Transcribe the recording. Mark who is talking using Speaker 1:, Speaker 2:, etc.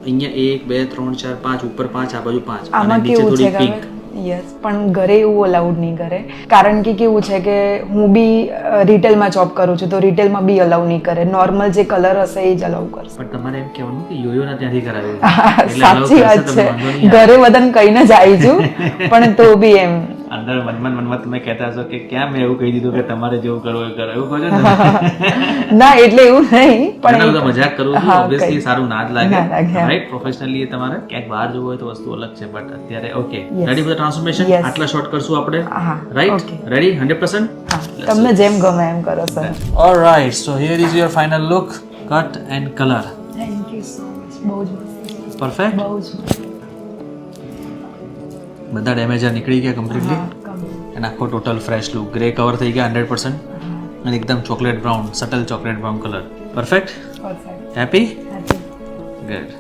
Speaker 1: અહીંયા 1 2 3 4 5 ઉપર 5 આ બાજુ 5 અને
Speaker 2: આમાં
Speaker 1: નીચે
Speaker 2: કેવું
Speaker 1: થોડી
Speaker 2: છે
Speaker 1: પિંક.
Speaker 2: યસ, પણ ઘરે એવું અલાઉડ નહીં કરે, કારણ કે કેવું છે કે હું બી રિટેલમાં જોબ કરું છું, તો રિટેલમાં બી અલાઉ નહીં કરે. નોર્મલ જે કલર હશે એ જ અલાઉ કરશે.
Speaker 1: પણ તમારે એમ કહેવાનું કે યોયોના ત્યાંથી કરાવ્યું છે. એટલે allow
Speaker 2: સાચી
Speaker 1: કરશે,
Speaker 2: વાત
Speaker 1: તમને
Speaker 2: છે,
Speaker 1: વાંધો નહીં આવે.
Speaker 2: ઘરે બધાને કહીને જ આવી છું, પણ તો બી એમ
Speaker 1: અંદર મનમાં તમે કહેતા હશો કે ક્યાં મેં એવું કહી દીધું કે તમારે જેવું કરવું એ કરો, એવું કહો છો ને?
Speaker 2: ના, એટલે એવું નહીં,
Speaker 1: પણ
Speaker 2: પણ
Speaker 1: હું તો મજાક કરું છું.
Speaker 2: હા,
Speaker 1: ઓબ્વિયસલી
Speaker 2: કંઈ.
Speaker 1: સારું ના જ લાગે,
Speaker 2: ના લાગે, હા.
Speaker 1: રાઈટ? પ્રોફેશનલી તમારે ક્યાંક બહાર જવું હોય તો વસ્તુ અલગ છે, બટ અત્યારે okay
Speaker 2: Yes.
Speaker 1: Ready for the transformation.
Speaker 2: Yes.
Speaker 1: આટલા શોર્ટ કરશું આપણે,
Speaker 2: હા,
Speaker 1: રાઈટ?
Speaker 2: okay.
Speaker 1: રેડી 100%?
Speaker 2: હા, તમને જેમ ગમે એમ કરો sir.
Speaker 1: Alright, so here is your final look, cut and colour.
Speaker 2: Thank you so much, બહુ જ મસ્ત,
Speaker 1: પરફેક્ટ.
Speaker 2: બહુ જ મસ્ત.
Speaker 1: બધા ડેમેજ નીકળી ગયા કમ્પ્લીટલી,
Speaker 2: હા, come.
Speaker 1: અને આખો total fresh look, grey cover થઈ ગયા 100%, અને એકદમ chocolate brown, subtle chocolate brown colour. Perfect.
Speaker 2: Perfect.
Speaker 1: Happy?
Speaker 2: Happy.
Speaker 1: Good.